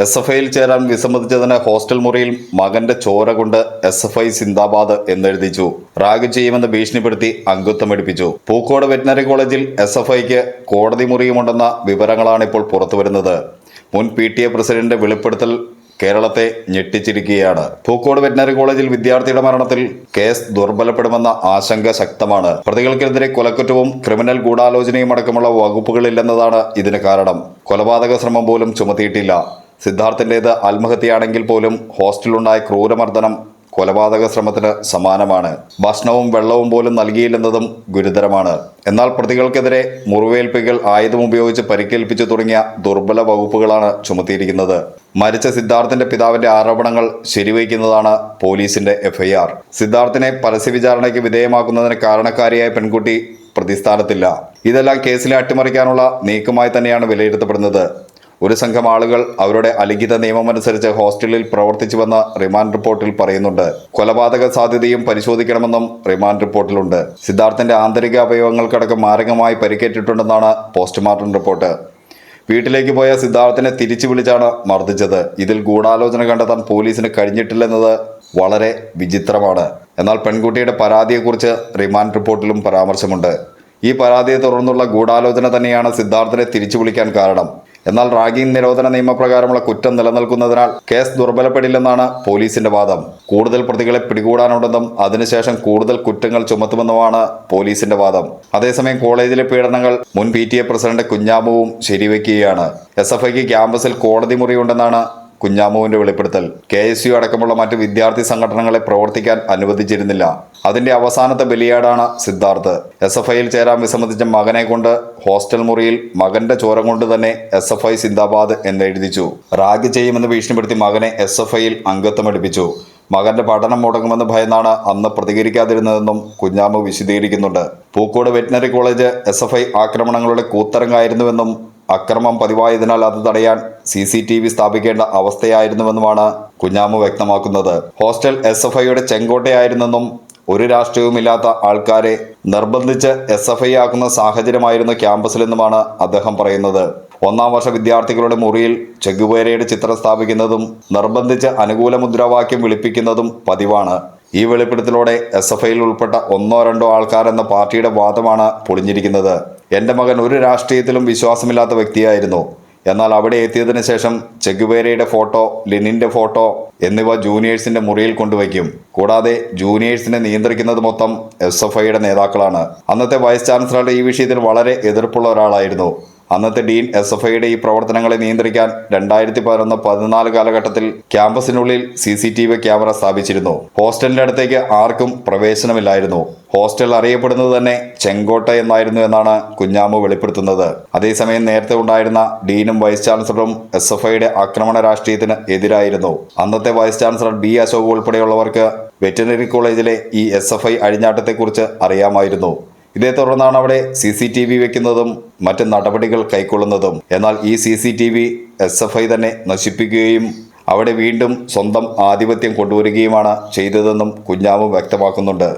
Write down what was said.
SFIയിൽ ചേരാൻ വിസമ്മതിച്ചതിന് ഹോസ്റ്റൽ മുറിയിൽ മകന്റെ ചോര കൊണ്ട് SFI സിന്ദാബാദ് എന്നെഴുതിച്ചു. റാഗ് ചെയ്യുമെന്ന് ഭീഷണിപ്പെടുത്തി അംഗത്വമെടുപ്പിച്ചു. പൂക്കോട് വെറ്റിനറി കോളേജിൽ SFIക്ക് കോടതി മുറിയുമുണ്ടെന്ന വിവരങ്ങളാണ് ഇപ്പോൾ പുറത്തുവരുന്നത്. മുൻ PTA പ്രസിഡന്റ് വെളിപ്പെടുത്തൽ കേരളത്തെ ഞെട്ടിച്ചിരിക്കുകയാണ്. പൂക്കോട് വെറ്റിനറി കോളേജിൽ വിദ്യാർത്ഥിയുടെ മരണത്തിൽ കേസ് ദുർബലപ്പെടുമെന്ന ആശങ്ക ശക്തമാണ്. പ്രതികൾക്കെതിരെ കൊലക്കുറ്റവും ക്രിമിനൽ ഗൂഢാലോചനയും അടക്കമുള്ള വകുപ്പുകളില്ലെന്നതാണ് ഇതിന് കാരണം. കൊലപാതക ശ്രമം പോലും ചുമത്തിയിട്ടില്ല. സിദ്ധാർത്ഥിൻ്റേത് ആത്മഹത്യയാണെങ്കിൽ പോലും ഹോസ്റ്റലിലുണ്ടായ ക്രൂരമർദ്ദനം കൊലപാതക ശ്രമത്തിന് സമാനമാണ്. ഭക്ഷണവും വെള്ളവും പോലും നൽകിയില്ലെന്നതും ഗുരുതരമാണ്. എന്നാൽ പ്രതികൾക്കെതിരെ മുറിവേൽപ്പിക്കൽ, ആയുധം ഉപയോഗിച്ച് പരിക്കേൽപ്പിച്ചു തുടങ്ങിയ ദുർബല വകുപ്പുകളാണ് ചുമത്തിയിരിക്കുന്നത്. മരിച്ച സിദ്ധാർത്ഥിന്റെ പിതാവിന്റെ ആരോപണങ്ങൾ ശരിവയ്ക്കുന്നതാണ് പോലീസിന്റെ FIR. സിദ്ധാർത്ഥിനെ പരസ്യവിചാരണയ്ക്ക് വിധേയമാക്കുന്നതിന് കാരണക്കാരിയായ പെൺകുട്ടി പ്രതിസ്ഥാനത്തില്ല. ഇതെല്ലാം കേസിനെ അട്ടിമറിക്കാനുള്ള നീക്കമായി തന്നെയാണ് വിലയിരുത്തപ്പെടുന്നത്. ഒരു സംഘം ആളുകൾ അവരുടെ അലിഖിത നിയമമനുസരിച്ച് ഹോസ്റ്റലിൽ പ്രവർത്തിച്ചുവെന്ന് റിമാൻഡ് റിപ്പോർട്ടിൽ പറയുന്നുണ്ട്. കൊലപാതക സാധ്യതയും പരിശോധിക്കണമെന്നും റിമാൻഡ് റിപ്പോർട്ടിലുണ്ട്. സിദ്ധാർത്ഥിന്റെ ആന്തരിക അവയവങ്ങൾക്കടക്കം മാരകമായി പരിക്കേറ്റിട്ടുണ്ടെന്നാണ് പോസ്റ്റ്മോർട്ടം റിപ്പോർട്ട്. വീട്ടിലേക്ക് പോയ സിദ്ധാർത്ഥിനെ തിരിച്ചു വിളിച്ചാണ് മർദ്ദിച്ചത്. ഇതിൽ ഗൂഢാലോചന കണ്ടെത്താൻ പോലീസിന് കഴിഞ്ഞിട്ടില്ലെന്നത് വളരെ വിചിത്രമാണ്. എന്നാൽ പെൺകുട്ടിയുടെ പരാതിയെക്കുറിച്ച് റിമാൻഡ് റിപ്പോർട്ടിലും പരാമർശമുണ്ട്. ഈ പരാതിയെ തുടർന്നുള്ള ഗൂഢാലോചന തന്നെയാണ് സിദ്ധാർത്ഥിനെ തിരിച്ചു വിളിക്കാൻ കാരണം. എന്നാൽ റാഗിംഗ് നിരോധന നിയമപ്രകാരമുള്ള കുറ്റം നിലനിൽക്കുന്നതിനാൽ കേസ് ദുർബലപ്പെടില്ലെന്നാണ് പോലീസിന്റെ വാദം. കൂടുതൽ പ്രതികളെ പിടികൂടാനുണ്ടെന്നും അതിനുശേഷം കൂടുതൽ കുറ്റങ്ങൾ ചുമത്തുമെന്നുമാണ് പോലീസിന്റെ വാദം. അതേസമയം കോളേജിലെ പീഡനങ്ങൾ മുൻ PTA പ്രസിഡന്റ് കുഞ്ഞാമുവും ശരിവയ്ക്കുകയാണ്. SFIക്ക് ക്യാമ്പസിൽ കോടതി മുറിയുണ്ടെന്നാണ് കുഞ്ഞാമുവിന്റെ വെളിപ്പെടുത്തൽ. KSU അടക്കമുള്ള മറ്റ് വിദ്യാർത്ഥി സംഘടനകളെ പ്രവർത്തിക്കാൻ അനുവദിച്ചിരുന്നില്ല. അതിന്റെ അവസാനത്തെ ബലിയാടാണ് സിദ്ധാർത്ഥ്. SFIയിൽ ചേരാൻ വിസമ്മതിച്ച മകനെ കൊണ്ട് ഹോസ്റ്റൽ മുറിയിൽ മകന്റെ ചോര കൊണ്ട് തന്നെ SFI സിന്ദാബാദ് എന്നെഴുതിച്ചു. റാഗ് ചെയ്യുമെന്ന് ഭീഷണിപ്പെടുത്തി മകനെ SFIയിൽ അംഗത്വമെടുപ്പിച്ചു. മകന്റെ പഠനം മുടങ്ങുമെന്ന് ഭയന്നാണ് അന്ന് പ്രതികരിക്കാതിരുന്നതെന്നും കുഞ്ഞാമു വിശദീകരിക്കുന്നുണ്ട്. പൂക്കോട് വെറ്റിനറി കോളേജ് SFI ആക്രമണങ്ങളുടെ കൂത്തരങ്ങായിരുന്നുവെന്നും അക്രമം പതിവായതിനാൽ അത് തടയാൻ CCTV സ്ഥാപിക്കേണ്ട അവസ്ഥയായിരുന്നുവെന്നുമാണ് കുഞ്ഞാമു വ്യക്തമാക്കുന്നത്. ഹോസ്റ്റൽ SFIയുടെ ചെങ്കോട്ടയായിരുന്നെന്നും ഒരു രാഷ്ട്രീയവുമില്ലാത്ത ആൾക്കാരെ നിർബന്ധിച്ച് SFI ആക്കുന്ന സാഹചര്യമായിരുന്നു ക്യാമ്പസിലെന്നുമാണ് അദ്ദേഹം പറയുന്നത്. ഒന്നാം വർഷ വിദ്യാർത്ഥികളുടെ മുറിയിൽ ചെഗുവേരയുടെ ചിത്രം സ്ഥാപിക്കുന്നതും നിർബന്ധിച്ച് അനുകൂല മുദ്രാവാക്യം വിളിപ്പിക്കുന്നതും പതിവാണ്. ഈ വെളിപ്പെടുത്തലോടെ SFIയിൽ ഉൾപ്പെട്ട 1-2 ആൾക്കാരെന്ന പാർട്ടിയുടെ വാദമാണ് പൊളിഞ്ഞിരിക്കുന്നത്. എൻ്റെ മകൻ ഒരു രാഷ്ട്രീയത്തിലും വിശ്വാസമില്ലാത്ത വ്യക്തിയായിരുന്നു. എന്നാൽ അവിടെ എത്തിയതിനു ശേഷം ചെഗുവേരയുടെ ഫോട്ടോ, ലെനിൻ്റെ ഫോട്ടോ എന്നിവ ജൂനിയേഴ്സിന്റെ മുറിയിൽ കൊണ്ടുവയ്ക്കും. കൂടാതെ ജൂനിയേഴ്സിനെ നിയന്ത്രിക്കുന്നത് മൊത്തം SFIയുടെ നേതാക്കളാണ്. അന്നത്തെ വൈസ് ചാൻസലർ ഈ വിഷയത്തിൽ വളരെ എതിർപ്പുള്ള ഒരാളായിരുന്നു. അന്നത്തെ ഡീൻ SFIയുടെ ഈ പ്രവർത്തനങ്ങളെ നിയന്ത്രിക്കാൻ 2011-14 കാലഘട്ടത്തിൽ ക്യാമ്പസിനുള്ളിൽ CCTV ക്യാമറ സ്ഥാപിച്ചിരുന്നു. ഹോസ്റ്റലിന്റെ അടുത്തേക്ക് ആർക്കും പ്രവേശനമില്ലായിരുന്നു. ഹോസ്റ്റൽ അറിയപ്പെടുന്നത് തന്നെ ചെങ്കോട്ട എന്നായിരുന്നു എന്നാണ് കുഞ്ഞാമു വെളിപ്പെടുത്തുന്നത്. അതേസമയം നേരത്തെ ഉണ്ടായിരുന്ന ഡീനും വൈസ് ചാൻസലറും SFIയുടെ ആക്രമണ രാഷ്ട്രീയത്തിന് എതിരായിരുന്നു. അന്നത്തെ വൈസ് ചാൻസലർ B. അശോക് ഉൾപ്പെടെയുള്ളവർക്ക് വെറ്റിനറി കോളേജിലെ ഈ SFI അഴിഞ്ഞാട്ടത്തെക്കുറിച്ച് അറിയാമായിരുന്നു. ഇതേ തുടർന്നാണ് അവിടെ CCTV വെക്കുന്നതും മറ്റ് നടപടികൾ കൈക്കൊള്ളുന്നതും. എന്നാൽ ഈ CCTV SFI തന്നെ നശിപ്പിക്കുകയും അവിടെ വീണ്ടും സ്വന്തം ആധിപത്യം കൊണ്ടുവരികയുമാണ് ചെയ്തതെന്നും കുഞ്ഞാമു വ്യക്തമാക്കുന്നുണ്ട്.